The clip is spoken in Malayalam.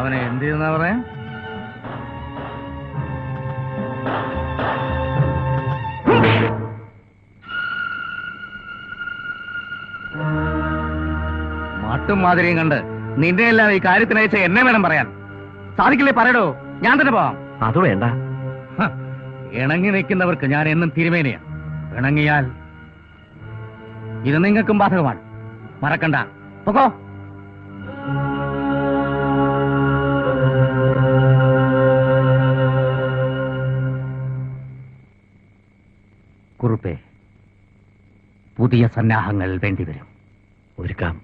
അവനെ എന്ത് ചെയ്യുന്ന പറയാ? മാട്ടും മാതിരിയും കണ്ട് നിന്റെ എല്ലാം ഈ കാര്യത്തിനയച്ച എന്നെ വേണം പറയാൻ. സാധിക്കില്ലേ? പറയടോ, ഞാൻ തന്നെ പോവാം. അത് വേണ്ട. ഇണങ്ങി നിൽക്കുന്നവർക്ക് ഞാൻ എന്നും തിരുമേനയാണ്. ഇണങ്ങിയാൽ ഇത് നിങ്ങൾക്കും ബാധകമാണ്. മറക്കണ്ട. പൊക്കോ. കുറുപ്പേ, പുതിയ സന്നാഹങ്ങൾ വേണ്ടിവരും. ഒരുക്കാം.